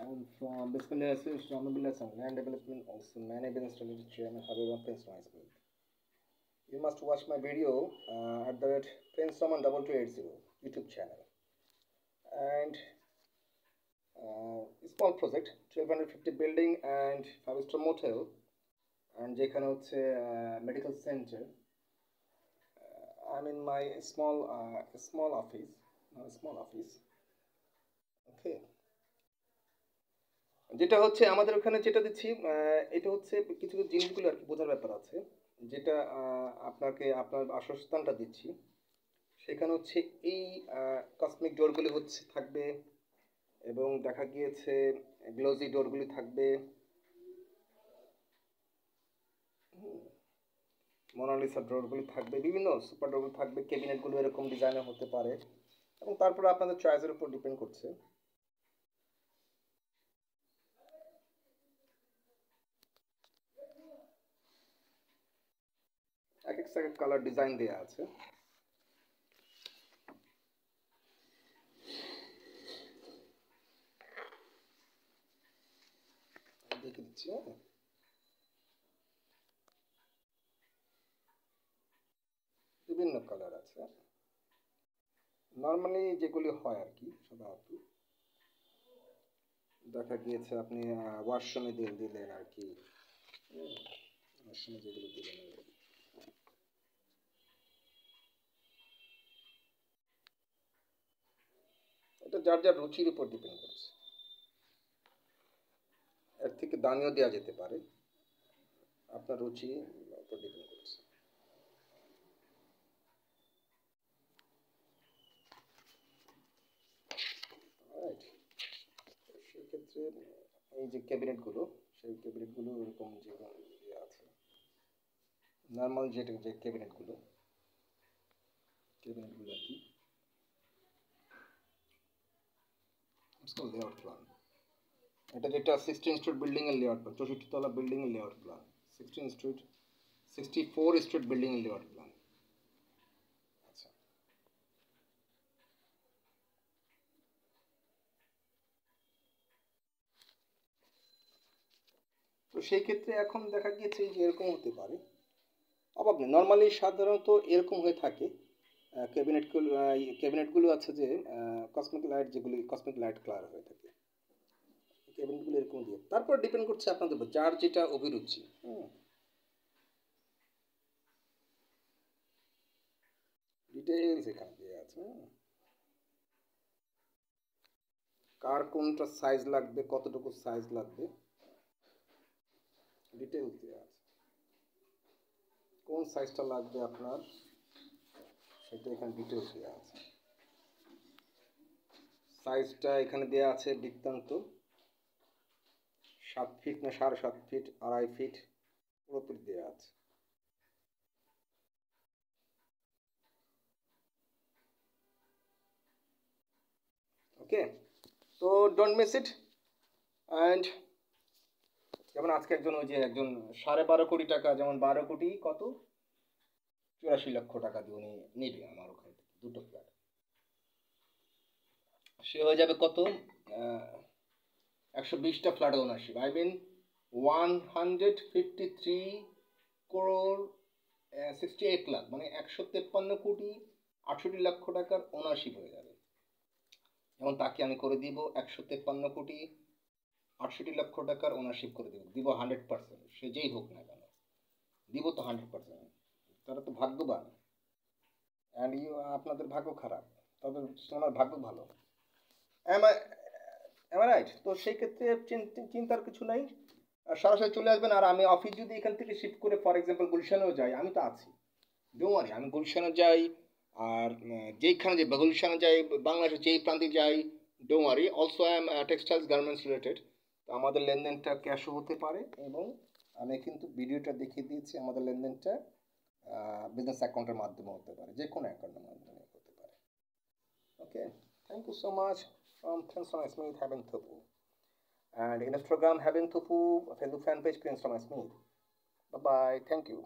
I'm from Bismillah Assist Ramabilla Land Development, also many business related chairman Habib Prince Smith. You must watch my video at the Prince Raman 2280 YouTube channel. And small project 1250 building and 5-star motel and যেখানে হচ্ছে medical center. I'm in my small office. Okay. যেটা হচ্ছে আমাদের ওখানে যেটা দিচ্ছি এটা হচ্ছে কিছু জিনিসগুলো আর কি বোঝার ব্যাপার আছে, যেটা আপনাকে আপনার আশ্বাসস্থানটা দিচ্ছি সেখানে হচ্ছে এই কসমিক ডোরগুলি হচ্ছে থাকবে এবং দেখা গিয়েছে গ্লোজি ডোরগুলি থাকবে, মোনালিসা ডোরগুলি থাকবে, বিভিন্ন সুপার ডোরগুলি থাকবে, ক্যাবিনেটগুলো এরকম ডিজাইনের হতে পারে এবং তারপরে আপনাদের চয়েসের উপর ডিপেন্ড করছে। এক এক কালার ডিজাইন দেওয়া আছে। দেখে দিচ্ছি। বিভিন্ন কালার আছে, নর্মালি যেগুলি হয় আর কি সাধারণত দেখা গিয়েছে আপনি ওয়াশরুমে দিলেন আর কি, ওয়াশরুমে যেগুলো দিলেন এটা যার যার রুচির উপর ডিপেন্ড করছে, এর থেকে দামিও দেওয়া যেতে পারে, আপনার রুচি উপর ডিপেন্ড করছে। সেক্ষেত্রে এই যে ক্যাবিনেটগুলো, সেই ক্যাবিনেটগুলো এরকম যে আছে নর্মাল যে ক্যাবিনেটগুলো আর কি লেআউট প্ল্যান, এটা যেটা 16 স্ট্রিট বিল্ডিং এর লেআউট প্ল্যান, 64 তলা বিল্ডিং এর লেআউট প্ল্যান, 64 স্ট্রিট বিল্ডিং এর লেআউট প্ল্যান। আচ্ছা, তো সেই ক্ষেত্রে এখন দেখা গিয়েছে যে এরকম হতে পারে, অভাব নেই, নর্মালি সাধারণত এরকম হয়ে থাকে। ক্যাবিনেটগুলো আছে যে কসমিক লাইট কালার হয়ে থাকে, ক্যাবিনেটগুলো এরকম দিয়ে, তারপর ডিপেন্ড করছে আপনাদের যার যেটা অভিরুচি। ডিটেইলস এখানে দেওয়া আছে, কার কোনটা সাইজ লাগবে, কতটুকু সাইজ লাগবে, ডিটেইলস দেওয়া আছে, কোন সাইজটা লাগবে আপনার সেটা এখানে ডিটেইলস দেওয়া আছে। সাইজটা এখানে দেওয়া আছে বৃত্তান্ত 7 ফিট না 7.5 ফিট, 2.5 ফিট পুরোপুরি দেওয়া আছে। ওকে, তো ডোন্ট মিস ইট। অ্যান্ড যেমন আজকে একজন 12.5 কোটি টাকা, যেমন 12 কোটি কত 84 লক্ষ টাকা দিয়ে উনি নেবে আমার ওখান থেকে দুটো ফ্ল্যাট, সে হয়ে যাবে কত 120টা flat ownership, I mean 153 crore 68 lakh, মানে 153 কোটি 68 লক্ষ টাকার ওনারশিপ হয়ে যাবে। যেমন তাকে আমি করে দিব 153 কোটি 68 লক্ষ টাকার ওনারশিপ করে দিব 100%, সে যেই হোক না কেন দিব তো 100%। তারা তো ভাগ্যবান, অ্যান্ড আপনাদের ভাগ্য খারাপ, তাদের ওনার ভাগ্য ভালো। Am I right? তো সেই ক্ষেত্রে চিন্তার কিছু নাই, সরাসরি চলে আসবেন। আর আমি অফিস যদি এখান থেকে শিফট করে ফর এক্সাম্পল গুলশানেও যাই, আমি তো আছি, ডোমারি আমি গুলশানে যাই, আর যেইখানে যে গুলশানে যাই, বাংলাদেশের যেই প্রান্তে যাই, ডোমারি also I am textiles garments related. তো আমাদের লেনদেনটা ক্যাশও হতে পারে, এবং আমি কিন্তু ভিডিওটা দেখিয়ে দিয়েছি আমাদের লেনদেনটা বিজনেস অ্যাকাউন্টের মাধ্যমে হতে পারে, যে কোনো অ্যাকাউন্টের মাধ্যমে হতে পারে। Okay, thank you so much from Prince Thomas Smith Having Thupu, and Instagram Having Thupu, Facebook fan page Prince Thomas Smith. Bye bye, thank you.